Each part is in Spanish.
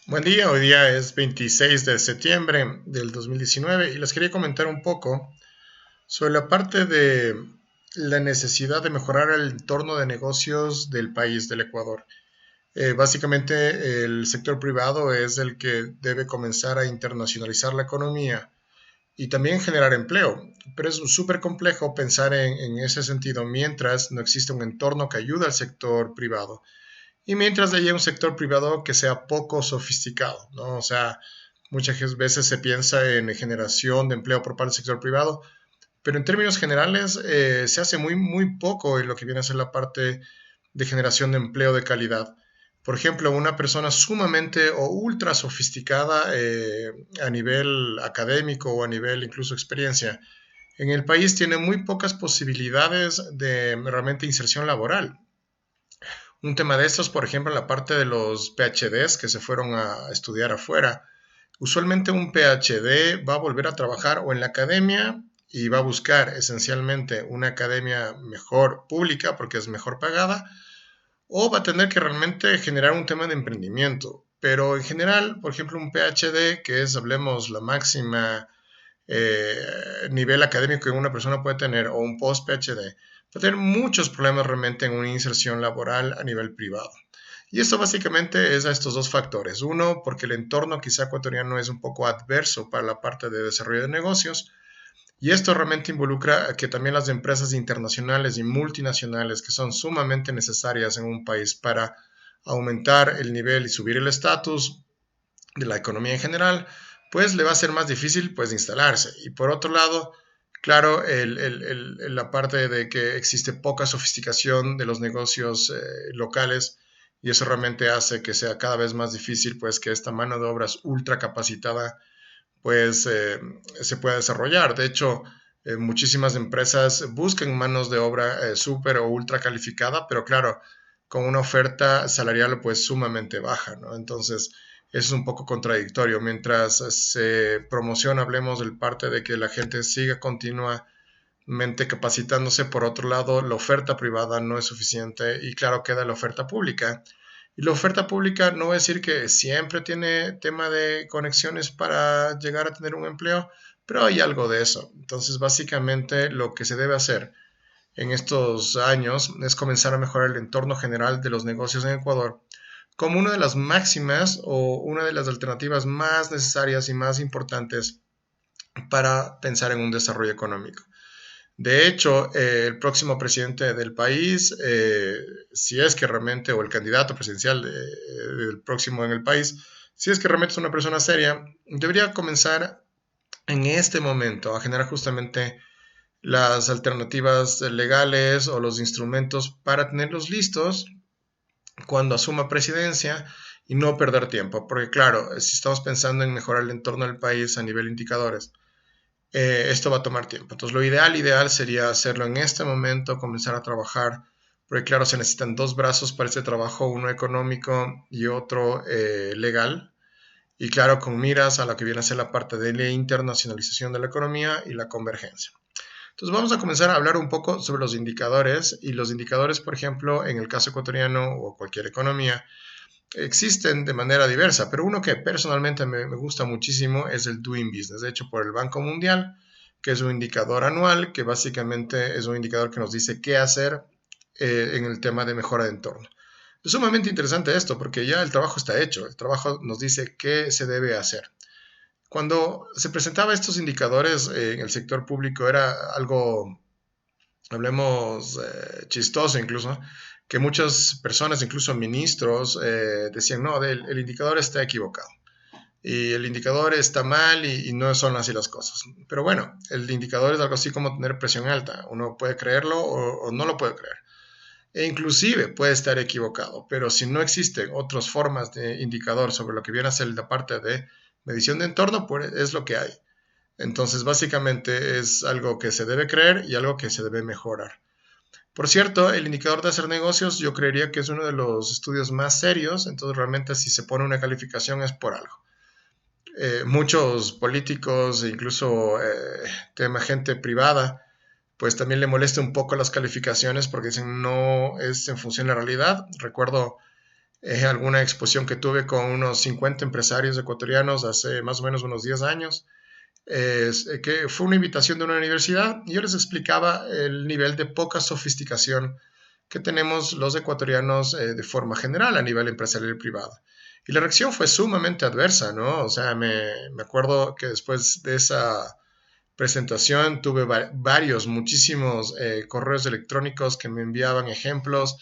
Buen día, hoy día es 26 de septiembre del 2019 y les quería comentar un poco sobre la parte de la necesidad de mejorar el entorno de negocios del país, del Ecuador. Básicamente el sector privado es el que debe comenzar a internacionalizar la economía y también generar empleo, pero es súper complejo pensar en ese sentido mientras no existe un entorno que ayude al sector privado. Y mientras haya un sector privado que sea poco sofisticado, ¿no? O sea, muchas veces se piensa en generación de empleo por parte del sector privado, pero en términos generales se hace muy poco en lo que viene a ser la parte de generación de empleo de calidad. Por ejemplo, una persona sumamente o ultra sofisticada a nivel académico o a nivel incluso experiencia en el país tiene muy pocas posibilidades de realmente inserción laboral. Un tema de estos, por ejemplo, en la parte de los PhDs que se fueron a estudiar afuera. Usualmente un PhD va a volver a trabajar o en la academia y va a buscar esencialmente una academia mejor pública porque es mejor pagada, o va a tener que realmente generar un tema de emprendimiento. Pero en general, por ejemplo, un PhD, que es, hablemos, la máxima nivel académico que una persona puede tener, o un post-PhD, va a tener muchos problemas realmente en una inserción laboral a nivel privado. Y esto básicamente es a estos dos factores. Uno, porque el entorno quizá ecuatoriano es un poco adverso para la parte de desarrollo de negocios. Y esto realmente involucra que también las empresas internacionales y multinacionales que son sumamente necesarias en un país para aumentar el nivel y subir el estatus de la economía en general, pues le va a ser más difícil pues instalarse. Y por otro lado, claro, la parte de que existe poca sofisticación de los negocios locales y eso realmente hace que sea cada vez más difícil pues que esta mano de obra ultra capacitada pues se pueda desarrollar. De hecho, muchísimas empresas buscan manos de obra súper o ultra calificada, pero claro, con una oferta salarial pues sumamente baja, ¿no? Entonces, eso es un poco contradictorio. Mientras se promociona, hablemos del parte de que la gente siga continuamente capacitándose, por otro lado, la oferta privada no es suficiente y claro, queda la oferta pública. Y la oferta pública no va a decir que siempre tiene tema de conexiones para llegar a tener un empleo, pero hay algo de eso. Entonces, básicamente lo que se debe hacer en estos años es comenzar a mejorar el entorno general de los negocios en Ecuador como una de las máximas o una de las alternativas más necesarias y más importantes para pensar en un desarrollo económico. De hecho, el próximo presidente del país, si es que realmente, o el candidato presidencial del próximo en el país, si es que realmente es una persona seria, debería comenzar en este momento a generar justamente las alternativas legales o los instrumentos para tenerlos listos cuando asuma presidencia y no perder tiempo. Porque claro, si estamos pensando en mejorar el entorno del país a nivel de indicadores, esto va a tomar tiempo. Entonces, lo ideal sería hacerlo en este momento, comenzar a trabajar, porque claro, se necesitan dos brazos para este trabajo, uno económico y otro legal. Y claro, con miras a lo que viene a ser la parte de la internacionalización de la economía y la convergencia. Entonces, vamos a comenzar a hablar un poco sobre los indicadores. Y los indicadores, por ejemplo, en el caso ecuatoriano o cualquier economía, existen de manera diversa, pero uno que personalmente me gusta muchísimo es el Doing Business, de hecho por el Banco Mundial, que es un indicador anual, que básicamente es un indicador que nos dice qué hacer en el tema de mejora de entorno. Es sumamente interesante esto, porque ya el trabajo está hecho, el trabajo nos dice qué se debe hacer. Cuando se presentaba estos indicadores en el sector público era algo, hablemos, chistoso incluso, que muchas personas, incluso ministros, decían, no, el indicador está equivocado y el indicador está mal y no son así las cosas. Pero bueno, el indicador es algo así como tener presión alta. Uno puede creerlo o no lo puede creer. E inclusive puede estar equivocado, pero si no existen otras formas de indicador sobre lo que viene a ser la parte de medición de entorno, pues es lo que hay. Entonces, básicamente es algo que se debe creer y algo que se debe mejorar. Por cierto, el indicador de hacer negocios yo creería que es uno de los estudios más serios, entonces realmente si se pone una calificación es por algo. Muchos políticos e incluso tema gente privada, pues también le molesta un poco las calificaciones porque dicen no es en función de la realidad. Recuerdo alguna exposición que tuve con unos 50 empresarios ecuatorianos hace más o menos unos 10 años, que fue una invitación de una universidad y yo les explicaba el nivel de poca sofisticación que tenemos los ecuatorianos de forma general a nivel empresarial y privado. Y la reacción fue sumamente adversa, ¿no? O sea, me acuerdo que después de esa presentación tuve muchísimos correos electrónicos que me enviaban ejemplos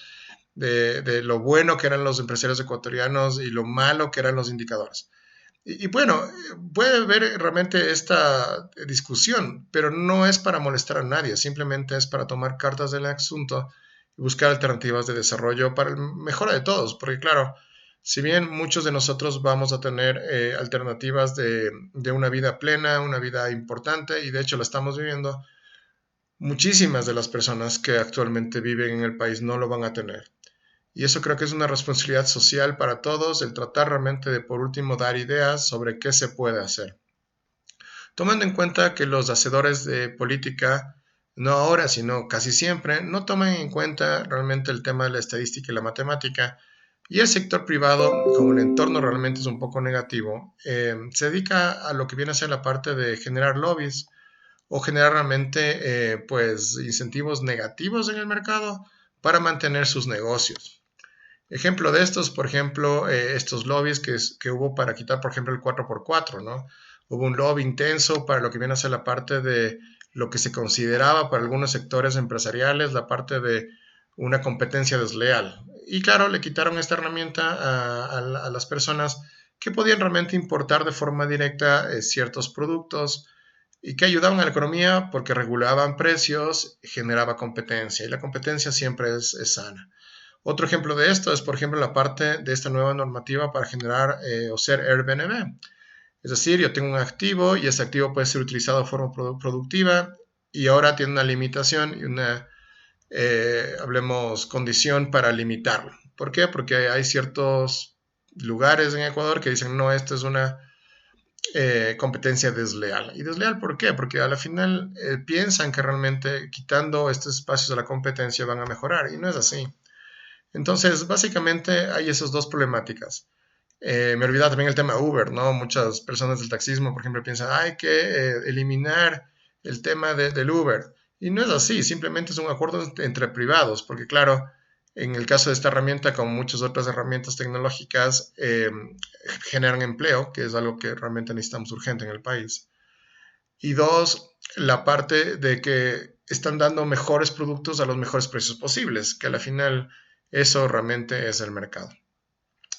de lo bueno que eran los empresarios ecuatorianos y lo malo que eran los indicadores. Y bueno, puede haber realmente esta discusión, pero no es para molestar a nadie, simplemente es para tomar cartas del asunto y buscar alternativas de desarrollo para el mejora de todos, porque claro, si bien muchos de nosotros vamos a tener alternativas de una vida plena, una vida importante, y de hecho la estamos viviendo, muchísimas de las personas que actualmente viven en el país no lo van a tener. Y eso creo que es una responsabilidad social para todos, el tratar realmente de, por último, dar ideas sobre qué se puede hacer. Tomando en cuenta que los hacedores de política, no ahora, sino casi siempre, no toman en cuenta realmente el tema de la estadística y la matemática, y el sector privado, como el entorno realmente es un poco negativo, se dedica a lo que viene a ser la parte de generar lobbies o generar realmente pues incentivos negativos en el mercado para mantener sus negocios. Ejemplo de estos, por ejemplo, estos lobbies que hubo para quitar, por ejemplo, el 4x4, ¿no? Hubo un lobby intenso para lo que viene a ser la parte de lo que se consideraba para algunos sectores empresariales, la parte de una competencia desleal. Y claro, le quitaron esta herramienta a las personas que podían realmente importar de forma directa ciertos productos y que ayudaban a la economía porque regulaban precios, generaba competencia y la competencia siempre es sana. Otro ejemplo de esto es, por ejemplo, la parte de esta nueva normativa para generar o ser Airbnb. Es decir, yo tengo un activo y ese activo puede ser utilizado de forma productiva y ahora tiene una limitación y una, hablemos, condición para limitarlo. ¿Por qué? Porque hay ciertos lugares en Ecuador que dicen, no, esta es una competencia desleal. ¿Y desleal por qué? Porque a la final piensan que realmente quitando estos espacios de la competencia van a mejorar y no es así. Entonces, básicamente hay esas dos problemáticas. Me olvidaba también el tema Uber, ¿no? Muchas personas del taxismo, por ejemplo, piensan, hay que eliminar el tema del Uber. Y no es así, simplemente es un acuerdo entre privados, porque claro, en el caso de esta herramienta, como muchas otras herramientas tecnológicas, generan empleo, que es algo que realmente necesitamos urgente en el país. Y dos, la parte de que están dando mejores productos a los mejores precios posibles, que a la final eso realmente es el mercado.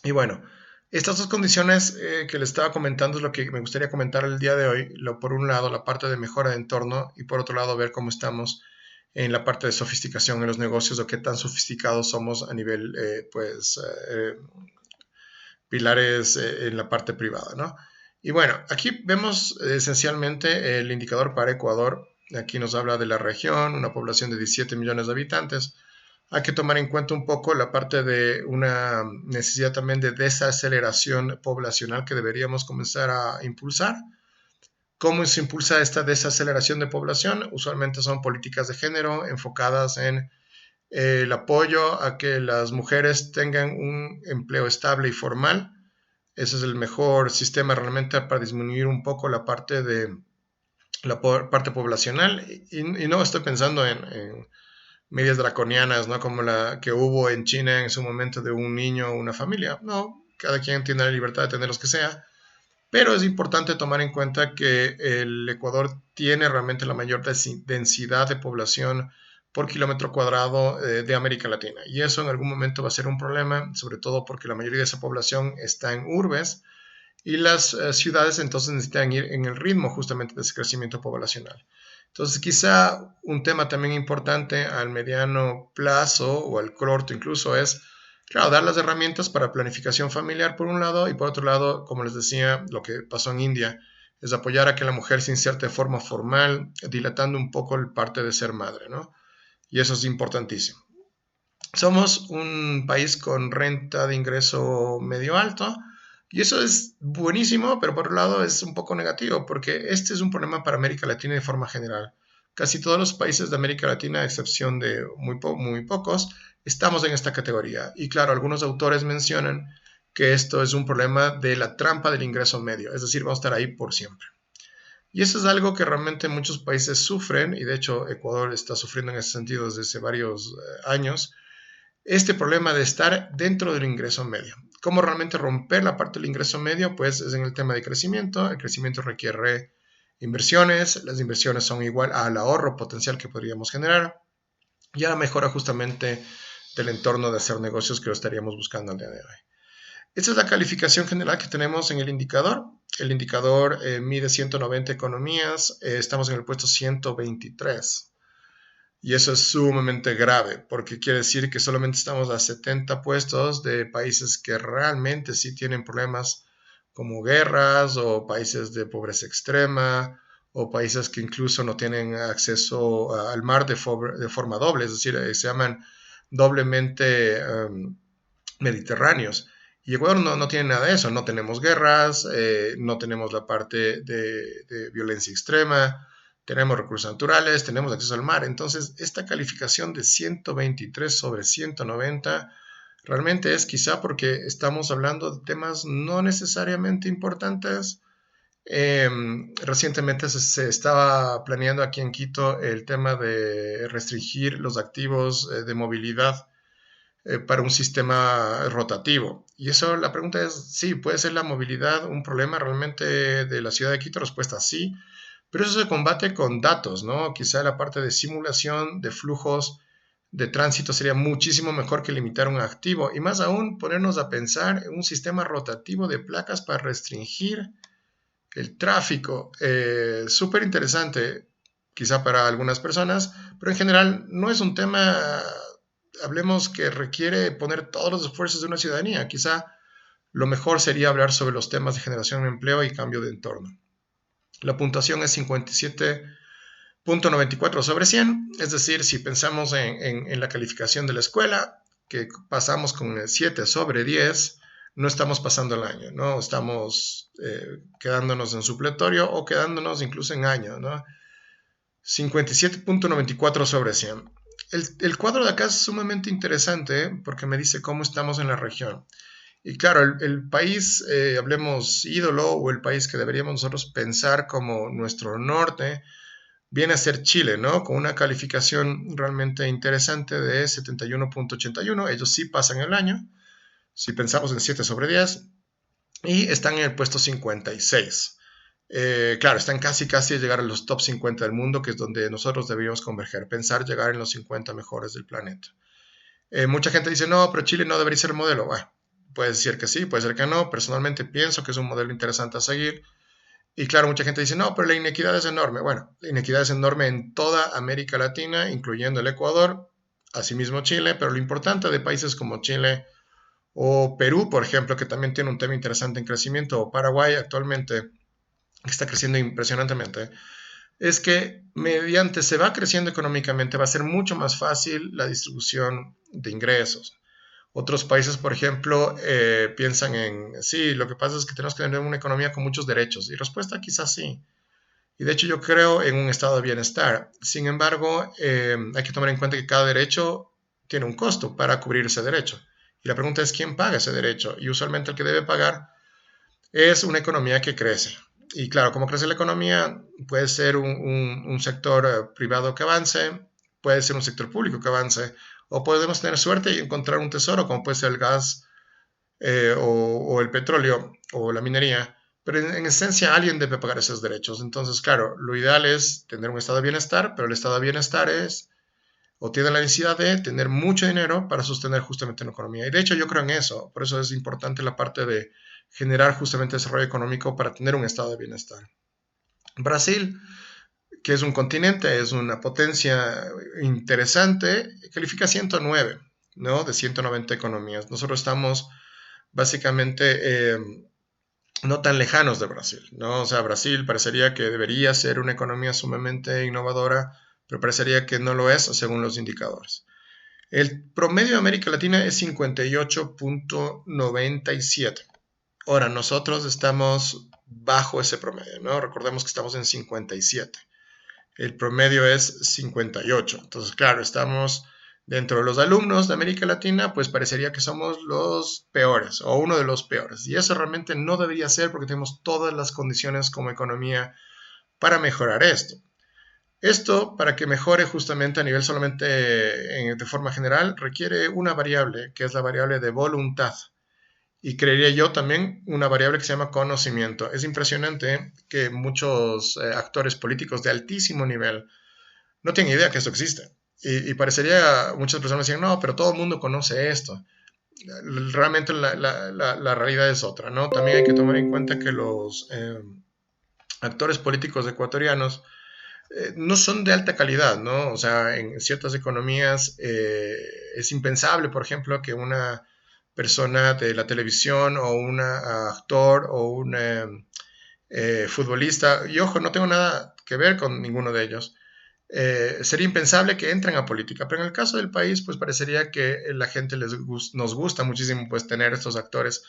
Y bueno, estas dos condiciones que les estaba comentando es lo que me gustaría comentar el día de hoy. Por un lado, la parte de mejora de entorno y por otro lado, ver cómo estamos en la parte de sofisticación en los negocios o qué tan sofisticados somos a nivel, pilares en la parte privada, ¿no? Y bueno, aquí vemos esencialmente el indicador para Ecuador. Aquí nos habla de la región, una población de 17 millones de habitantes. Hay que tomar en cuenta un poco la parte de una necesidad también de desaceleración poblacional que deberíamos comenzar a impulsar. ¿Cómo se impulsa esta desaceleración de población? Usualmente son políticas de género enfocadas en el apoyo a que las mujeres tengan un empleo estable y formal. Ese es el mejor sistema realmente para disminuir un poco la parte de la parte poblacional. Y no estoy pensando en medidas draconianas, ¿no? Como la que hubo en China en su momento de un niño o una familia. No, cada quien tiene la libertad de tener los que sea. Pero es importante tomar en cuenta que el Ecuador tiene realmente la mayor densidad de población por kilómetro cuadrado de América Latina. Y eso en algún momento va a ser un problema, sobre todo porque la mayoría de esa población está en urbes y las ciudades entonces necesitan ir en el ritmo justamente de ese crecimiento poblacional. Entonces quizá un tema también importante al mediano plazo o al corto incluso es, claro, dar las herramientas para planificación familiar por un lado y por otro lado, como les decía, lo que pasó en India, es apoyar a que la mujer se inserte de forma formal, dilatando un poco el parte de ser madre, ¿no? Y eso es importantísimo. Somos un país con renta de ingreso medio alto y eso es buenísimo, pero por otro lado es un poco negativo porque este es un problema para América Latina de forma general. Casi todos los países de América Latina, a excepción de muy pocos, estamos en esta categoría. Y claro, algunos autores mencionan que esto es un problema de la trampa del ingreso medio, es decir, vamos a estar ahí por siempre. Y eso es algo que realmente muchos países sufren, y de hecho Ecuador está sufriendo en ese sentido desde hace varios años, este problema de estar dentro del ingreso medio. ¿Cómo realmente romper la parte del ingreso medio? Pues es en el tema de crecimiento. El crecimiento requiere inversiones, las inversiones son igual al ahorro potencial que podríamos generar y a la mejora justamente del entorno de hacer negocios que lo estaríamos buscando al día de hoy. Esta es la calificación general que tenemos en el indicador. El indicador mide 190 economías, estamos en el puesto 123. Y eso es sumamente grave, porque quiere decir que solamente estamos a 70 puestos de países que realmente sí tienen problemas como guerras o países de pobreza extrema o países que incluso no tienen acceso al mar de forma doble, es decir, se llaman doblemente mediterráneos. Y Ecuador no tiene nada de eso, no tenemos guerras, no tenemos la parte de violencia extrema, tenemos recursos naturales, tenemos acceso al mar. Entonces, esta calificación de 123 sobre 190 realmente es quizá porque estamos hablando de temas no necesariamente importantes. Recientemente se estaba planeando aquí en Quito el tema de restringir los activos de movilidad para un sistema rotativo. Y eso, la pregunta es, sí, ¿puede ser la movilidad un problema realmente de la ciudad de Quito? Respuesta, sí, pero eso se combate con datos, ¿no? Quizá la parte de simulación de flujos de tránsito sería muchísimo mejor que limitar un activo y más aún ponernos a pensar en un sistema rotativo de placas para restringir el tráfico. Súper interesante, quizá para algunas personas, pero en general no es un tema, hablemos, que requiere poner todos los esfuerzos de una ciudadanía. Quizá lo mejor sería hablar sobre los temas de generación de empleo y cambio de entorno. La puntuación es 57.94 sobre 100, es decir, si pensamos en la calificación de la escuela, que pasamos con el 7 sobre 10, no estamos pasando el año, no estamos quedándonos en supletorio o quedándonos incluso en año, ¿no? 57.94 sobre 100. El cuadro de acá es sumamente interesante porque me dice cómo estamos en la región. Y claro, el país, hablemos ídolo, o el país que deberíamos nosotros pensar como nuestro norte, viene a ser Chile, ¿no? Con una calificación realmente interesante de 71.81. Ellos sí pasan el año, si pensamos en 7 sobre 10, y están en el puesto 56. Claro, están casi a llegar a los top 50 del mundo, que es donde nosotros deberíamos converger, pensar llegar en los 50 mejores del planeta. Mucha gente dice, no, pero Chile no debería ser el modelo. Bueno, puede ser que sí, puede ser que no. Personalmente pienso que es un modelo interesante a seguir. Y claro, mucha gente dice, no, pero la inequidad es enorme. Bueno, la inequidad es enorme en toda América Latina, incluyendo el Ecuador, asimismo Chile, pero lo importante de países como Chile o Perú, por ejemplo, que también tiene un tema interesante en crecimiento, o Paraguay actualmente, que está creciendo impresionantemente, es que mediante se va creciendo económicamente va a ser mucho más fácil la distribución de ingresos. Otros países, por ejemplo, piensan en, sí, lo que pasa es que tenemos que tener una economía con muchos derechos. Y respuesta, quizás sí. Y de hecho yo creo en un estado de bienestar. Sin embargo, hay que tomar en cuenta que cada derecho tiene un costo para cubrir ese derecho. Y la pregunta es, ¿quién paga ese derecho? Y usualmente el que debe pagar es una economía que crece. Y claro, como crece la economía, puede ser un sector privado que avance, puede ser un sector público que avance, o podemos tener suerte y encontrar un tesoro, como puede ser el gas o el petróleo o la minería. Pero en esencia alguien debe pagar esos derechos. Entonces, claro, lo ideal es tener un estado de bienestar, pero el estado de bienestar es, o tiene la necesidad de tener mucho dinero para sostener justamente la economía. Y de hecho yo creo en eso. Por eso es importante la parte de generar justamente desarrollo económico para tener un estado de bienestar. Brasil, que es un continente, es una potencia interesante, califica 109, ¿no? De 190 economías. Nosotros estamos básicamente no tan lejanos de Brasil, ¿no? O sea, Brasil parecería que debería ser una economía sumamente innovadora, pero parecería que no lo es según los indicadores. El promedio de América Latina es 58.97. Ahora, nosotros estamos bajo ese promedio, ¿no? Recordemos que estamos en 57. El promedio es 58. Entonces, claro, estamos Dentro de los alumnos de América Latina, pues parecería que somos los peores o uno de los peores. Y eso realmente no debería ser porque tenemos todas las condiciones como economía para mejorar esto. Esto, para que mejore justamente a nivel solamente de forma general, requiere una variable, que es la variable de voluntad. Y creería yo también una variable que se llama conocimiento. Es impresionante que muchos actores políticos de altísimo nivel no tienen idea que esto existe. Y parecería, muchas personas decían, no, pero todo el mundo conoce esto. Realmente la realidad es otra, ¿no? También hay que tomar en cuenta que los actores políticos ecuatorianos no son de alta calidad, ¿no? O sea, en ciertas economías es impensable, por ejemplo, que una persona de la televisión o un actor o un futbolista, y ojo, no tengo nada que ver con ninguno de ellos, sería impensable que entren a política, pero en el caso del país, pues parecería que la gente nos gusta muchísimo pues tener estos actores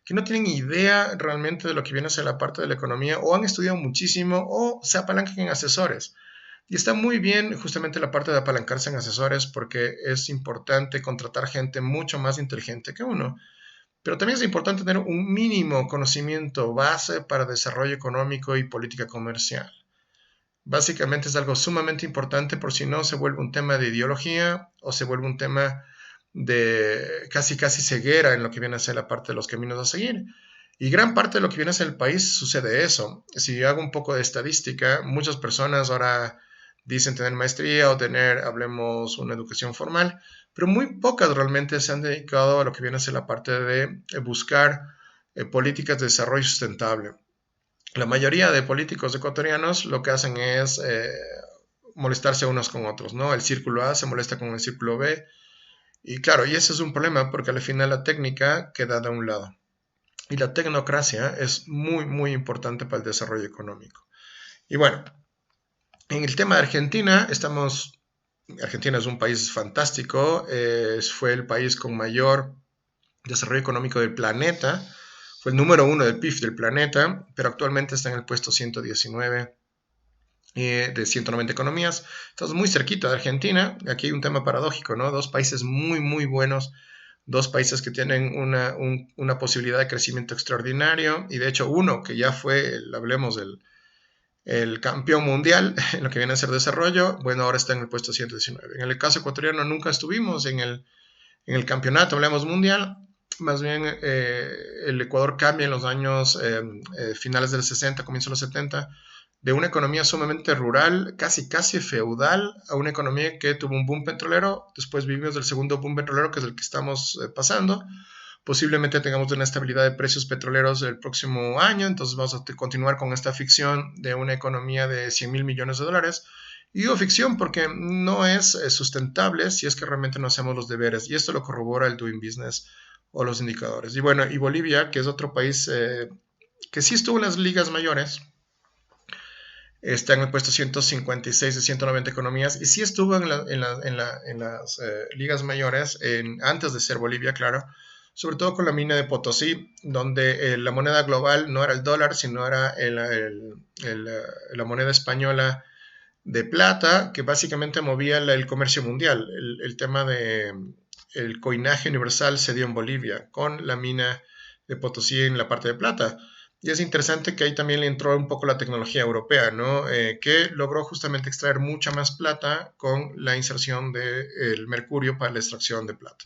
que no tienen idea realmente de lo que viene a ser la parte de la economía o han estudiado muchísimo o se apalancan en asesores. Y está muy bien justamente la parte de apalancarse en asesores porque es importante contratar gente mucho más inteligente que uno. Pero también es importante tener un mínimo conocimiento base para desarrollo económico y política comercial. Básicamente es algo sumamente importante por si no se vuelve un tema de ideología o se vuelve un tema de casi casi ceguera en lo que viene a ser la parte de los caminos a seguir. Y gran parte de lo que viene a ser el país sucede eso. Si hago un poco de estadística, muchas personas ahora dicen tener maestría o tener, hablemos, una educación formal, pero muy pocas realmente se han dedicado a lo que viene a ser la parte de buscar políticas de desarrollo sustentable. La mayoría de políticos ecuatorianos lo que hacen es molestarse unos con otros, ¿no? El círculo A se molesta con el círculo B. Y claro, y ese es un problema porque al final la técnica queda de un lado. Y la tecnocracia es muy, muy importante para el desarrollo económico. Y bueno, en el tema de Argentina, Argentina es un país fantástico, fue el país con mayor desarrollo económico del planeta, fue el número uno del PIB del planeta, pero actualmente está en el puesto 119 de 190 economías. Estamos muy cerquita de Argentina. Aquí hay un tema paradójico, ¿no? Dos países muy, muy buenos, dos países que tienen una posibilidad de crecimiento extraordinario y de hecho uno que ya fue, hablemos el campeón mundial en lo que viene a ser desarrollo, bueno, ahora está en el puesto 119. En el caso ecuatoriano nunca estuvimos en el campeonato, hablemos mundial, más bien el Ecuador cambia en los años finales del 60, comienzo de los 70, de una economía sumamente rural, casi casi feudal, a una economía que tuvo un boom petrolero, después vivimos del segundo boom petrolero, que es el que estamos pasando, posiblemente tengamos una estabilidad de precios petroleros el próximo año, entonces vamos a continuar con esta ficción de una economía de 100 mil millones de dólares. Y digo ficción porque no es sustentable si es que realmente no hacemos los deberes, y esto lo corrobora el Doing Business o los indicadores. Y bueno, y Bolivia, que es otro país que sí estuvo en las ligas mayores, está en el puesto 156 de 190 economías y sí estuvo en las ligas mayores antes de ser Bolivia, claro, sobre todo con la mina de Potosí, donde la moneda global no era el dólar, sino era la moneda española de plata, que básicamente movía el comercio mundial. El tema de el coinaje universal se dio en Bolivia, con la mina de Potosí en la parte de plata. Y es interesante que ahí también le entró un poco la tecnología europea, ¿no? Que logró justamente extraer mucha más plata con la inserción del mercurio para la extracción de plata.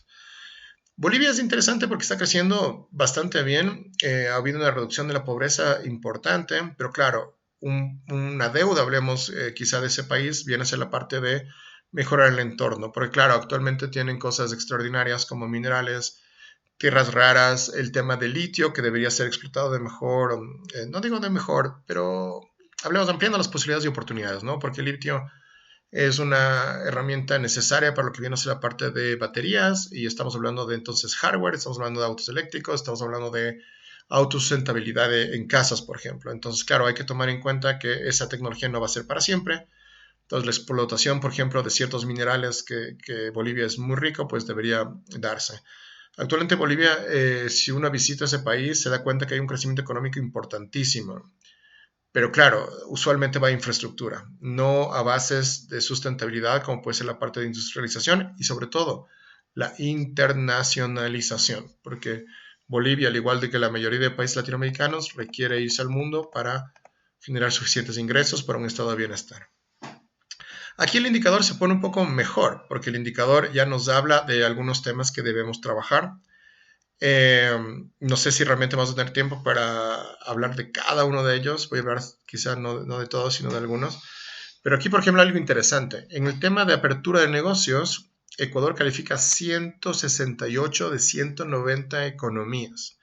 Bolivia es interesante porque está creciendo bastante bien, ha habido una reducción de la pobreza importante, pero claro, una deuda, hablemos quizá de ese país, viene a ser la parte de mejorar el entorno, porque claro, actualmente tienen cosas extraordinarias como minerales, tierras raras, el tema del litio que debería ser explotado de mejor, no digo de mejor, pero hablemos ampliando las posibilidades y oportunidades, ¿no? Porque el litio es una herramienta necesaria para lo que viene a ser la parte de baterías y estamos hablando de entonces hardware, estamos hablando de autos eléctricos, estamos hablando de autosustentabilidad en casas, por ejemplo. Entonces, claro, hay que tomar en cuenta que esa tecnología no va a ser para siempre. Entonces, la explotación, por ejemplo, de ciertos minerales que Bolivia es muy rico, pues debería darse. Actualmente Bolivia, si uno visita ese país, se da cuenta que hay un crecimiento económico importantísimo. Pero claro, usualmente va a infraestructura, no a bases de sustentabilidad como puede ser la parte de industrialización y sobre todo la internacionalización, porque Bolivia, al igual de que la mayoría de países latinoamericanos, requiere irse al mundo para generar suficientes ingresos para un estado de bienestar. Aquí el indicador se pone un poco mejor, porque el indicador ya nos habla de algunos temas que debemos trabajar. No sé si realmente vamos a tener tiempo para hablar de cada uno de ellos. Voy a hablar quizá no de todos, sino de algunos. Pero aquí, por ejemplo, algo interesante. En el tema de apertura de negocios, Ecuador califica 168 de 190 economías.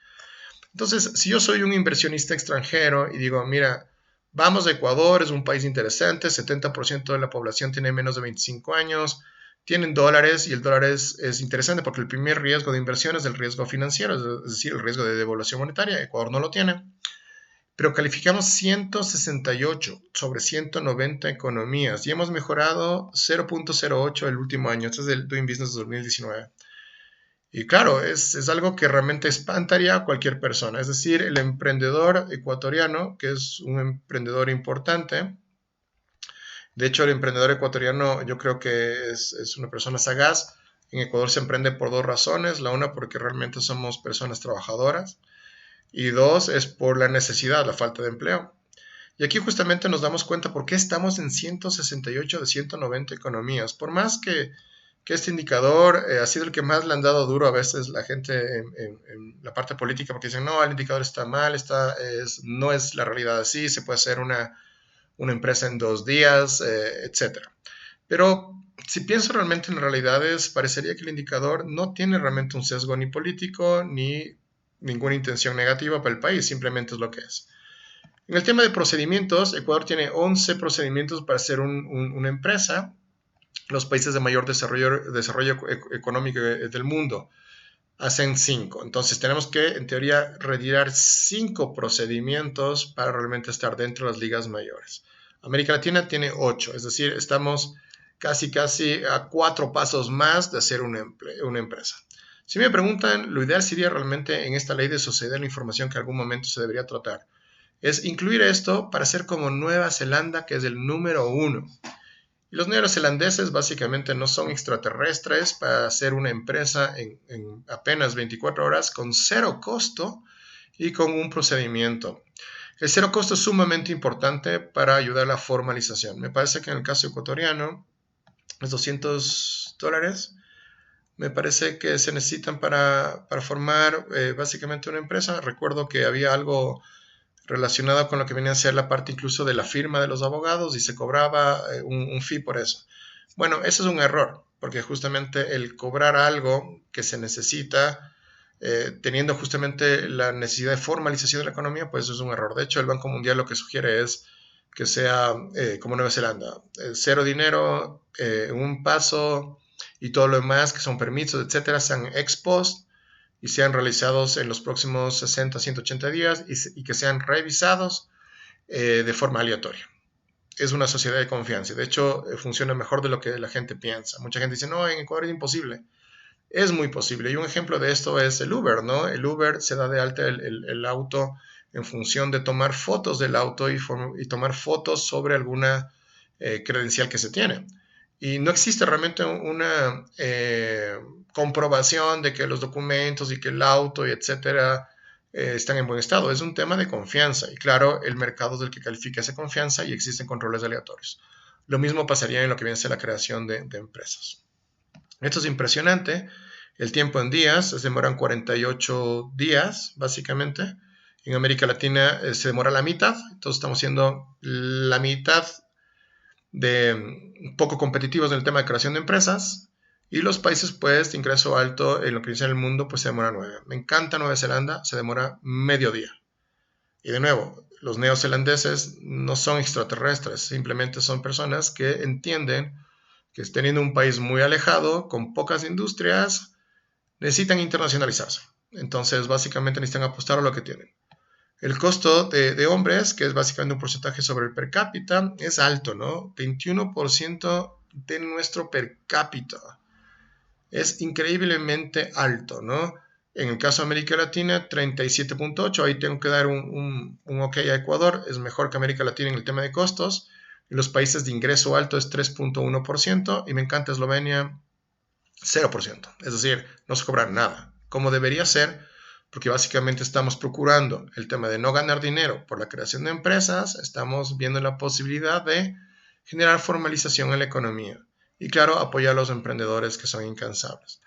Entonces, si yo soy un inversionista extranjero y digo, mira, vamos a Ecuador, es un país interesante, 70% de la población tiene menos de 25 años, tienen dólares y el dólar es interesante porque el primer riesgo de inversión es el riesgo financiero, es decir, el riesgo de devaluación monetaria. Ecuador no lo tiene, pero calificamos 168 sobre 190 economías y hemos mejorado 0.08 el último año. Este es el Doing Business 2019. Y claro, es algo que realmente espantaría a cualquier persona. Es decir, el emprendedor ecuatoriano, que es un emprendedor importante, de hecho el emprendedor ecuatoriano yo creo que es una persona sagaz. En Ecuador se emprende por dos razones. La una porque realmente somos personas trabajadoras y dos es por la necesidad, la falta de empleo. Y aquí justamente nos damos cuenta por qué estamos en 168 de 190 economías. Por más que este indicador ha sido el que más le han dado duro a veces la gente en la parte política, porque dicen, no, el indicador está mal, no es la realidad así, se puede hacer una empresa en 2 días, etc. Pero si pienso realmente en realidades, parecería que el indicador no tiene realmente un sesgo ni político ni ninguna intención negativa para el país, simplemente es lo que es. En el tema de procedimientos, Ecuador tiene 11 procedimientos para ser una empresa. Los países de mayor desarrollo económico del mundo hacen 5. Entonces tenemos que, en teoría, retirar 5 procedimientos para realmente estar dentro de las ligas mayores. América Latina tiene 8, es decir, estamos casi a 4 pasos más de hacer una empresa. Si me preguntan, lo ideal sería realmente en esta ley de sociedad de la información que en algún momento se debería tratar, es incluir esto para ser como Nueva Zelanda, que es el número 1. Y los neozelandeses básicamente no son extraterrestres para hacer una empresa en apenas 24 horas con cero costo y con un procedimiento. El cero costo es sumamente importante para ayudar a la formalización. Me parece que en el caso ecuatoriano, los $200 me parece que se necesitan para formar básicamente una empresa. Recuerdo que había algo relacionado con lo que venía a ser la parte incluso de la firma de los abogados y se cobraba un fee por eso. Bueno, eso es un error, porque justamente el cobrar algo que se necesita, teniendo justamente la necesidad de formalización de la economía, pues eso es un error. De hecho, el Banco Mundial lo que sugiere es que sea como Nueva Zelanda, cero dinero, un paso y todo lo demás, que son permisos, etcétera, sean ex post y sean realizados en los próximos 60, 180 días y que sean revisados de forma aleatoria. Es una sociedad de confianza y de hecho funciona mejor de lo que la gente piensa. Mucha gente dice, no, en Ecuador es imposible. Es muy posible. Y un ejemplo de esto es el Uber, ¿no? El Uber se da de alta el auto en función de tomar fotos del auto y tomar fotos sobre alguna credencial que se tiene. Y no existe realmente una comprobación de que los documentos y que el auto y etcétera están en buen estado. Es un tema de confianza y claro, el mercado es el que califica esa confianza y existen controles aleatorios. Lo mismo pasaría en lo que viene a ser la creación de empresas. Esto es impresionante. El tiempo en días se demoran 48 días, básicamente. En América Latina se demora la mitad, entonces estamos siendo la mitad de poco competitivos en el tema de creación de empresas. Y los países pues de ingreso alto en lo que dice en el mundo pues se demora 9. Me encanta Nueva Zelanda, se demora medio día. Y de nuevo, los neozelandeses no son extraterrestres, simplemente son personas que entienden que teniendo un país muy alejado, con pocas industrias, necesitan internacionalizarse. Entonces básicamente necesitan apostar a lo que tienen. El costo de hombres, que es básicamente un porcentaje sobre el per cápita, es alto, ¿no? 21% de nuestro per cápita. Es increíblemente alto, ¿no? En el caso de América Latina, 37.8. Ahí tengo que dar un ok a Ecuador. Es mejor que América Latina en el tema de costos. En los países de ingreso alto es 3.1%. Y me encanta Eslovenia, 0%. Es decir, no se cobra nada, como debería ser, porque básicamente estamos procurando el tema de no ganar dinero por la creación de empresas. Estamos viendo la posibilidad de generar formalización en la economía. Y claro, apoyar a los emprendedores que son incansables.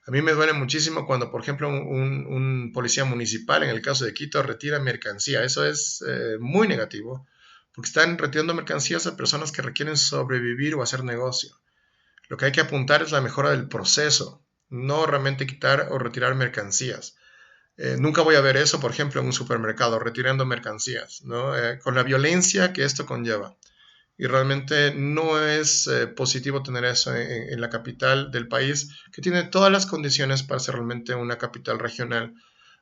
A mí me duele muchísimo cuando, por ejemplo, un policía municipal, en el caso de Quito, retira mercancía. Eso es muy negativo, porque están retirando mercancías a personas que requieren sobrevivir o hacer negocio. Lo que hay que apuntar es la mejora del proceso, no realmente quitar o retirar mercancías. Nunca voy a ver eso, por ejemplo, en un supermercado, retirando mercancías, ¿no? Con la violencia que esto conlleva. Y realmente no es positivo tener eso en la capital del país, que tiene todas las condiciones para ser realmente una capital regional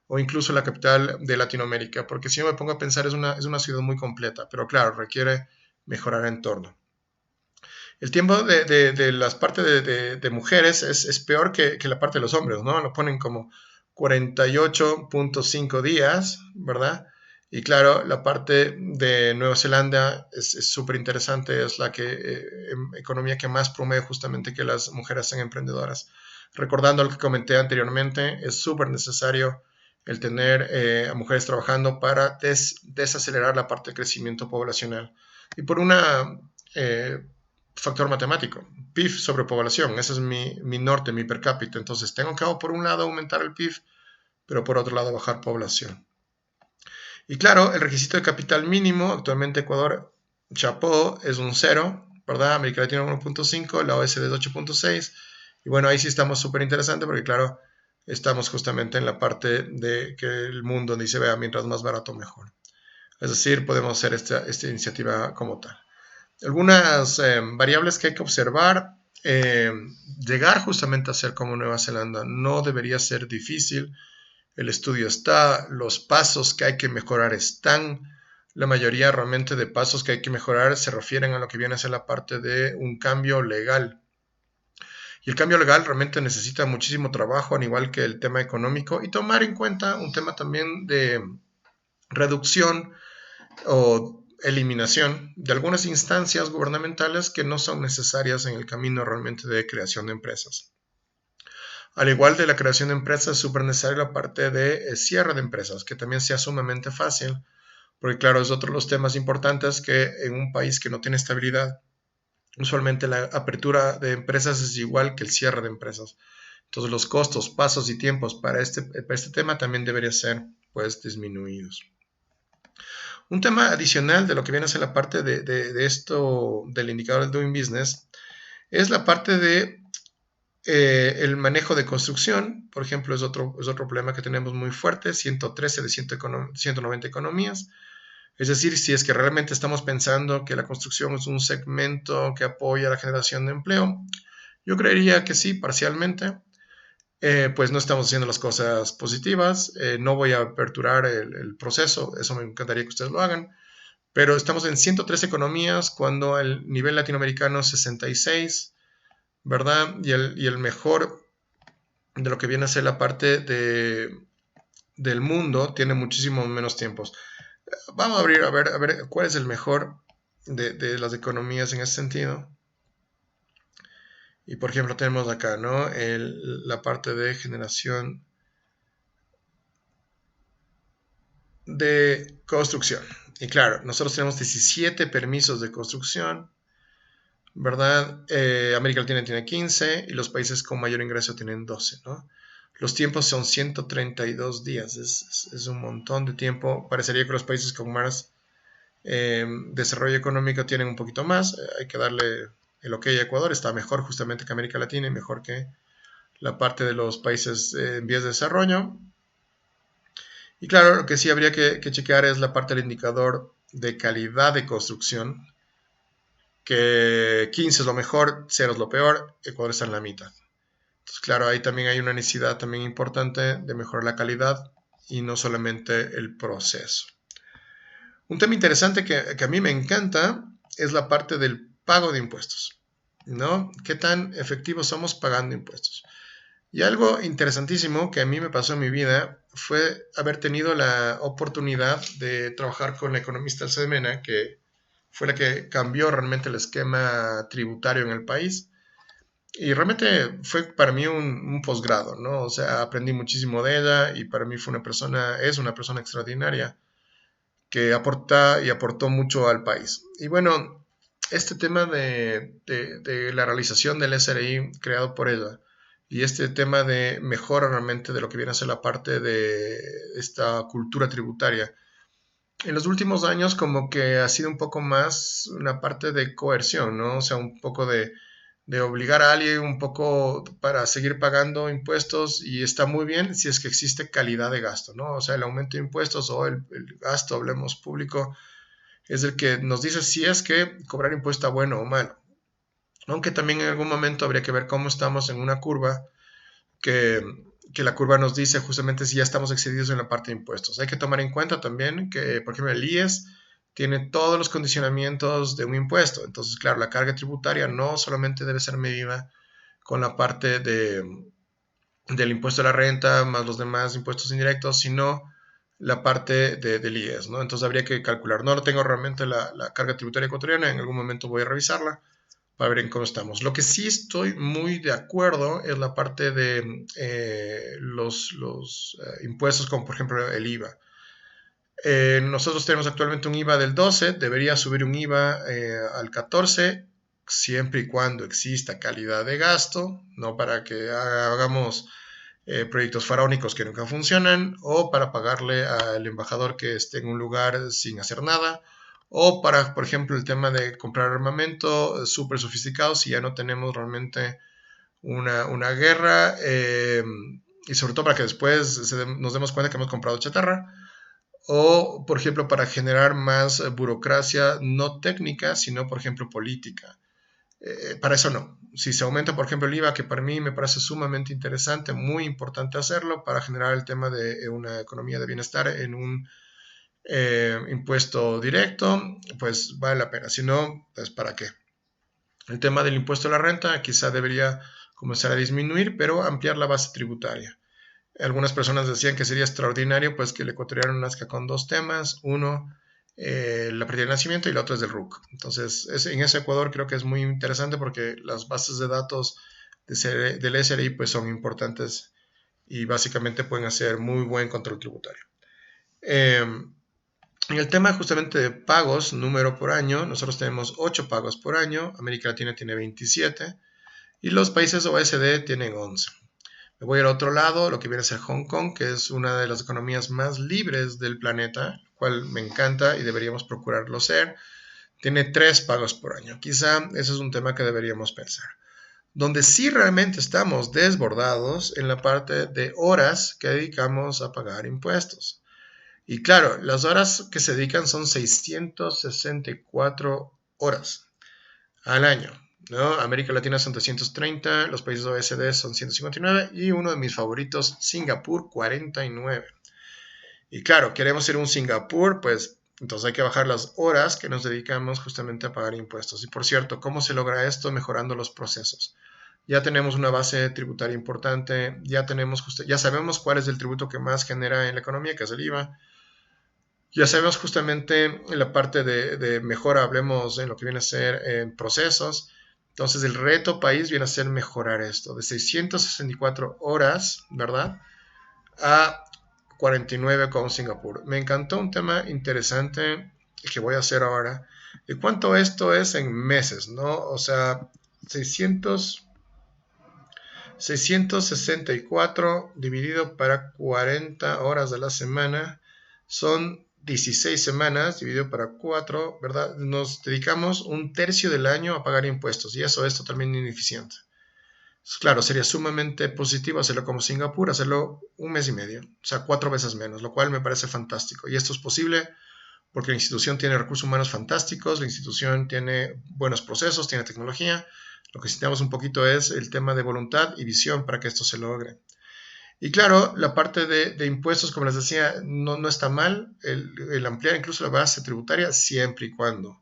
o incluso la capital de Latinoamérica, porque si yo me pongo a pensar es una ciudad muy completa, pero claro, requiere mejorar el entorno. El tiempo de las partes de mujeres es peor que la parte de los hombres, ¿no? Lo ponen como 48.5 días, ¿verdad? Y claro, la parte de Nueva Zelanda es súper interesante, es la economía que más promueve justamente que las mujeres sean emprendedoras. Recordando lo que comenté anteriormente, es súper necesario el tener a mujeres trabajando para desacelerar la parte de crecimiento poblacional. Y por una factor matemático, PIB sobre población, ese es mi norte, mi per cápita. Entonces tengo que por un lado aumentar el PIB, pero por otro lado bajar población. Y claro, el requisito de capital mínimo, actualmente Ecuador, chapó, es un 0, ¿verdad? América Latina 1.5, la OSD es 8.6. Y bueno, ahí sí estamos súper interesante porque claro, estamos justamente en la parte de que el mundo dice, vea, mientras más barato mejor. Es decir, podemos hacer esta iniciativa como tal. Algunas variables que hay que observar. Llegar justamente a ser como Nueva Zelanda no debería ser difícil. El estudio está, los pasos que hay que mejorar están. La mayoría realmente de pasos que hay que mejorar se refieren a lo que viene a ser la parte de un cambio legal. Y el cambio legal realmente necesita muchísimo trabajo, al igual que el tema económico, y tomar en cuenta un tema también de reducción o eliminación de algunas instancias gubernamentales que no son necesarias en el camino realmente de creación de empresas. Al igual de la creación de empresas, es súper necesaria la parte de cierre de empresas, que también sea sumamente fácil, porque claro, es otro de los temas importantes que en un país que no tiene estabilidad, usualmente la apertura de empresas es igual que el cierre de empresas. Entonces los costos, pasos y tiempos para este tema también deberían ser pues disminuidos. Un tema adicional de lo que viene a ser la parte de esto del indicador del Doing Business es la parte de el manejo de construcción. Por ejemplo, es otro problema que tenemos muy fuerte, 113 de 190 economías. Es decir, si es que realmente estamos pensando que la construcción es un segmento que apoya la generación de empleo, yo creería que sí, parcialmente. Pues no estamos haciendo las cosas positivas. No voy a aperturar el proceso, eso me encantaría que ustedes lo hagan. Pero estamos en 103 economías cuando el nivel latinoamericano es 66, ¿verdad? Y el mejor de lo que viene a ser la parte del mundo tiene muchísimo menos tiempos. Vamos a abrir a ver cuál es el mejor de las economías en ese sentido. Y por ejemplo tenemos acá, ¿no? La parte de generación de construcción. Y claro, nosotros tenemos 17 permisos de construcción, ¿verdad? América Latina tiene 15 y los países con mayor ingreso tienen 12, ¿no? Los tiempos son 132 días, es un montón de tiempo. Parecería que los países con más desarrollo económico tienen un poquito más. Hay que darle el ok a Ecuador, está mejor justamente que América Latina y mejor que la parte de los países en vías de desarrollo. Y claro, lo que sí habría que chequear es la parte del indicador de calidad de construcción, que 15 es lo mejor, 0 es lo peor, Ecuador está en la mitad. Entonces, claro, ahí también hay una necesidad también importante de mejorar la calidad y no solamente el proceso. Un tema interesante que a mí me encanta es la parte del pago de impuestos, ¿no? ¿Qué tan efectivos somos pagando impuestos? Y algo interesantísimo que a mí me pasó en mi vida fue haber tenido la oportunidad de trabajar con la economista Elsa Mena, que fue la que cambió realmente el esquema tributario en el país. Y realmente fue para mí un posgrado, ¿no? O sea, aprendí muchísimo de ella y para mí es una persona extraordinaria que aporta y aportó mucho al país. Y bueno, este tema de la realización del SRI creado por ella y este tema de mejora realmente de lo que viene a ser la parte de esta cultura tributaria, en los últimos años como que ha sido un poco más una parte de coerción, ¿no? O sea, un poco de obligar a alguien un poco para seguir pagando impuestos y está muy bien si es que existe calidad de gasto, ¿no? O sea, el aumento de impuestos o el gasto, hablemos público, es el que nos dice si es que cobrar impuesto está bueno o malo. Aunque también en algún momento habría que ver cómo estamos en una curva que, que la curva nos dice justamente si ya estamos excedidos en la parte de impuestos. Hay que tomar en cuenta también que, por ejemplo, el IES tiene todos los condicionamientos de un impuesto. Entonces, claro, la carga tributaria no solamente debe ser medida con la parte del impuesto a la renta más los demás impuestos indirectos, sino la parte del IES, ¿no? Entonces habría que calcular. No lo tengo realmente la carga tributaria ecuatoriana, en algún momento voy a revisarla para ver en cómo estamos. Lo que sí estoy muy de acuerdo es la parte de los impuestos, como por ejemplo el IVA. Nosotros tenemos actualmente un IVA del 12, debería subir un IVA al 14, siempre y cuando exista calidad de gasto, no para que hagamos proyectos faraónicos que nunca funcionan, o para pagarle al embajador que esté en un lugar sin hacer nada, o para, por ejemplo, el tema de comprar armamento súper sofisticado si ya no tenemos realmente una guerra, y sobre todo para que después nos demos cuenta que hemos comprado chatarra, o, por ejemplo, para generar más burocracia no técnica, sino, por ejemplo, política. Para eso no. Si se aumenta, por ejemplo, el IVA, que para mí me parece sumamente interesante, muy importante hacerlo para generar el tema de una economía de bienestar en un impuesto directo, pues vale la pena. Si no, pues ¿para qué? El tema del impuesto a la renta quizá debería comenzar a disminuir, pero ampliar la base tributaria. Algunas personas decían que sería extraordinario pues que el ecuatoriano nazca con dos temas, uno la partida de nacimiento y la otra es del RUC. Entonces, en ese Ecuador creo que es muy interesante porque las bases de datos del SRI pues son importantes y básicamente pueden hacer muy buen control tributario. En el tema justamente de pagos, número por año, nosotros tenemos 8 pagos por año, América Latina tiene 27 y los países OECD tienen 11. Me voy al otro lado, lo que viene a ser Hong Kong, que es una de las economías más libres del planeta, cual me encanta y deberíamos procurarlo ser. Tiene 3 pagos por año. Quizá ese es un tema que deberíamos pensar. Donde sí realmente estamos desbordados en la parte de horas que dedicamos a pagar impuestos. Y claro, las horas que se dedican son 664 horas al año, ¿no? América Latina son 330, los países OECD son 159 y uno de mis favoritos, Singapur, 49. Y claro, queremos ir a un Singapur, pues entonces hay que bajar las horas que nos dedicamos justamente a pagar impuestos. Y por cierto, ¿cómo se logra esto? Mejorando los procesos. Ya tenemos una base tributaria importante, ya sabemos cuál es el tributo que más genera en la economía, que es el IVA. Ya sabemos justamente en la parte de mejora, hablemos en lo que viene a ser en procesos. Entonces el reto país viene a ser mejorar esto, de 664 horas, ¿verdad? A 49 con Singapur. Me encantó un tema interesante que voy a hacer ahora. ¿De cuánto esto es en meses, no? O sea, 664 dividido para 40 horas de la semana son 16 semanas dividido para 4, ¿verdad? Nos dedicamos un tercio del año a pagar impuestos y eso es totalmente ineficiente. Claro, sería sumamente positivo hacerlo como Singapur, hacerlo un mes y medio, o sea, 4 veces menos, lo cual me parece fantástico. Y esto es posible porque la institución tiene recursos humanos fantásticos, la institución tiene buenos procesos, tiene tecnología. Lo que necesitamos un poquito es el tema de voluntad y visión para que esto se logre. Y claro, la parte de impuestos, como les decía, no está mal el ampliar incluso la base tributaria siempre y cuando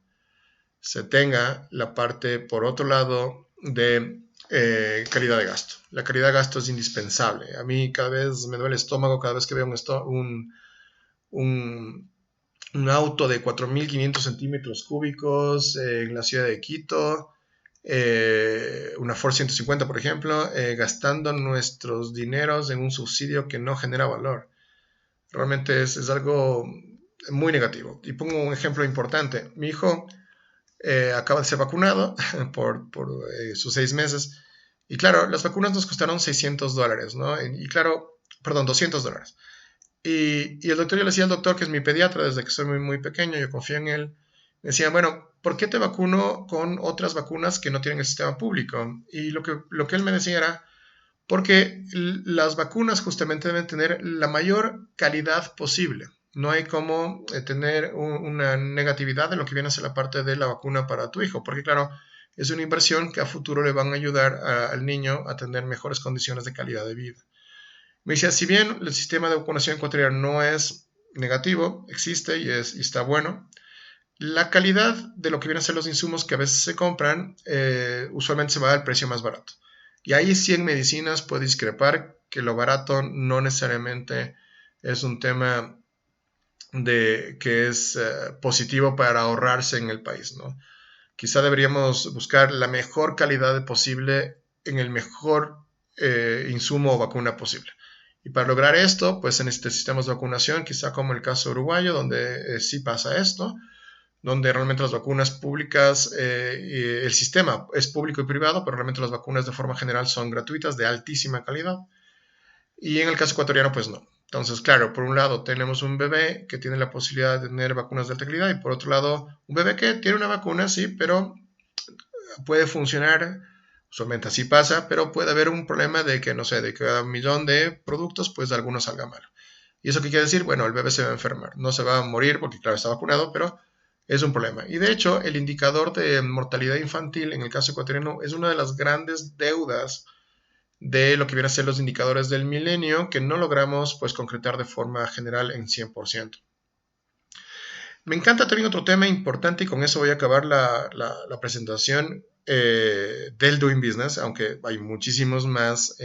se tenga la parte, por otro lado, de calidad de gasto. La calidad de gasto es indispensable. A mí cada vez me duele el estómago cada vez que veo un, un auto de 4.500 centímetros cúbicos en la ciudad de Quito, una Ford 150, por ejemplo, gastando nuestros dineros en un subsidio que no genera valor. Realmente es algo muy negativo. Y pongo un ejemplo importante. Mi hijo acaba de ser vacunado por sus 6 meses. Y claro, las vacunas nos costaron $600, ¿no? Y claro, perdón, $200. Y el doctor, yo le decía al doctor, que es mi pediatra desde que soy muy, muy pequeño, yo confío en él, me decía, bueno, ¿por qué te vacuno con otras vacunas que no tienen el sistema público? Y lo que él me decía era, porque las vacunas justamente deben tener la mayor calidad posible. No hay como tener una negatividad en lo que viene a ser la parte de la vacuna para tu hijo, porque claro, es una inversión que a futuro le van a ayudar al niño a tener mejores condiciones de calidad de vida. Me decía, si bien el sistema de vacunación ecuatoriano no es negativo, existe y está bueno, la calidad de lo que vienen a ser los insumos que a veces se compran, usualmente se va al precio más barato. Y ahí sí en medicinas puede discrepar que lo barato no necesariamente es un tema que es positivo para ahorrarse en el país, ¿no? Quizá deberíamos buscar la mejor calidad posible en el mejor insumo o vacuna posible. Y para lograr esto, pues en este sistemas de vacunación, quizá como el caso uruguayo, donde sí pasa esto, donde realmente las vacunas públicas, el sistema es público y privado, pero realmente las vacunas de forma general son gratuitas, de altísima calidad. Y en el caso ecuatoriano, pues no. Entonces, claro, por un lado tenemos un bebé que tiene la posibilidad de tener vacunas de alta calidad y por otro lado un bebé que tiene una vacuna, sí, pero puede funcionar, usualmente así pasa, pero puede haber un problema de que, no sé, de cada 1.000.000 de productos, pues de algunos salga mal. ¿Y eso qué quiere decir? Bueno, el bebé se va a enfermar. No se va a morir porque, claro, está vacunado, pero es un problema. Y de hecho, el indicador de mortalidad infantil en el caso ecuatoriano es una de las grandes deudas de lo que vienen a ser los indicadores del milenio que no logramos pues concretar de forma general en 100%. Me encanta también otro tema importante y con eso voy a acabar la presentación del Doing Business, aunque hay muchísimos más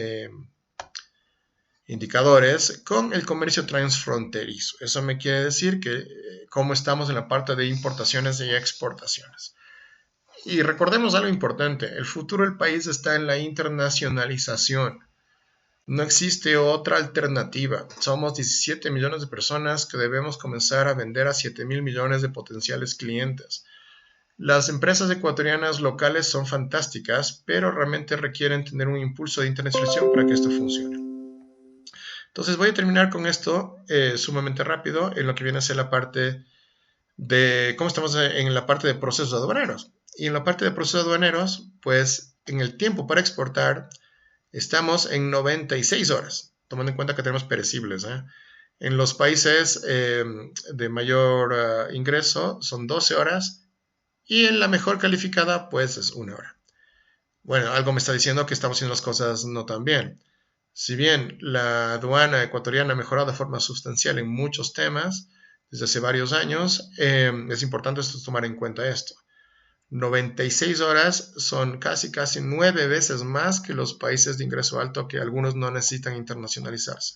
indicadores con el comercio transfronterizo. Eso me quiere decir que cómo estamos en la parte de importaciones y exportaciones. Y recordemos algo importante, el futuro del país está en la internacionalización. No existe otra alternativa. Somos 17 millones de personas que debemos comenzar a vender a 7.000 millones de potenciales clientes. Las empresas ecuatorianas locales son fantásticas, pero realmente requieren tener un impulso de internacionalización para que esto funcione. Entonces voy a terminar con esto sumamente rápido en lo que viene a ser la parte de cómo estamos en la parte de procesos aduaneros. Y en la parte de procesos aduaneros, pues en el tiempo para exportar estamos en 96 horas, tomando en cuenta que tenemos perecibles. En los países de mayor ingreso son 12 horas y en la mejor calificada pues es 1 hora. Bueno, algo me está diciendo que estamos haciendo las cosas no tan bien. Si bien la aduana ecuatoriana ha mejorado de forma sustancial en muchos temas desde hace varios años, es importante tomar en cuenta esto. 96 horas son casi 9 veces más que los países de ingreso alto que algunos no necesitan internacionalizarse.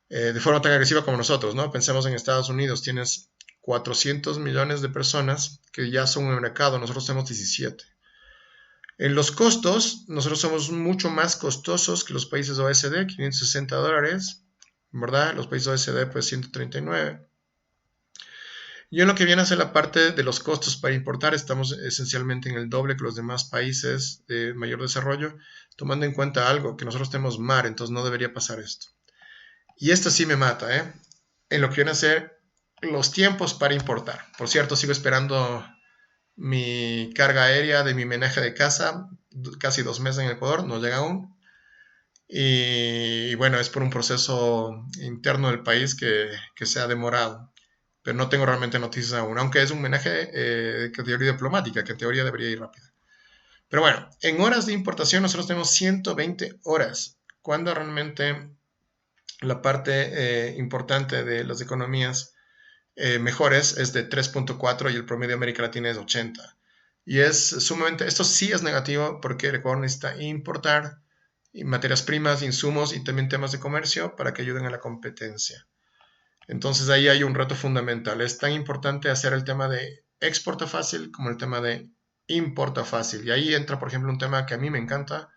De forma tan agresiva como nosotros, ¿no? Pensemos en Estados Unidos, tienes 400 millones de personas que ya son un mercado, nosotros tenemos 17. En los costos, nosotros somos mucho más costosos que los países OECD, $560, ¿verdad? Los países OECD, pues 139. Y en lo que viene a ser la parte de los costos para importar, estamos esencialmente en el doble que los demás países de mayor desarrollo, tomando en cuenta algo, que nosotros tenemos mar, entonces no debería pasar esto. Y esto sí me mata, ¿eh? En lo que viene a ser los tiempos para importar. Por cierto, sigo esperando mi carga aérea de mi menaje de casa, casi 2 meses en Ecuador, no llega aún. Y bueno, es por un proceso interno del país que se ha demorado. Pero no tengo realmente noticias aún, aunque es un homenaje de categoría diplomática, que en teoría debería ir rápido. Pero bueno, en horas de importación nosotros tenemos 120 horas, cuando realmente la parte importante de las economías mejores es de 3.4 y el promedio de América Latina es 80. Y es sumamente, esto sí es negativo porque el Ecuador necesita importar materias primas, insumos y también temas de comercio para que ayuden a la competencia. Entonces ahí hay un reto fundamental. Es tan importante hacer el tema de exporta fácil como el tema de importa fácil. Y ahí entra, por ejemplo, un tema que a mí me encanta,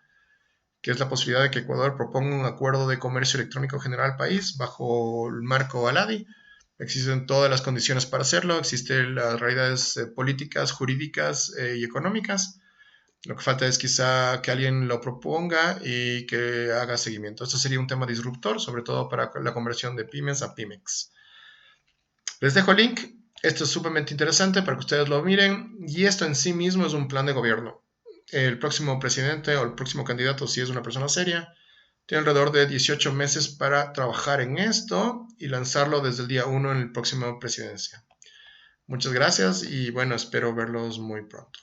que es la posibilidad de que Ecuador proponga un acuerdo de comercio electrónico general país bajo el marco ALADI. Existen todas las condiciones para hacerlo, existen las realidades políticas, jurídicas y económicas. Lo que falta es quizá que alguien lo proponga y que haga seguimiento. Esto sería un tema disruptor, sobre todo para la conversión de pymes a pymex. Les dejo el link. Esto es sumamente interesante para que ustedes lo miren. Y esto en sí mismo es un plan de gobierno. El próximo presidente o el próximo candidato, si es una persona seria, tiene alrededor de 18 meses para trabajar en esto y lanzarlo desde el día 1 en la próxima presidencia. Muchas gracias y bueno, espero verlos muy pronto.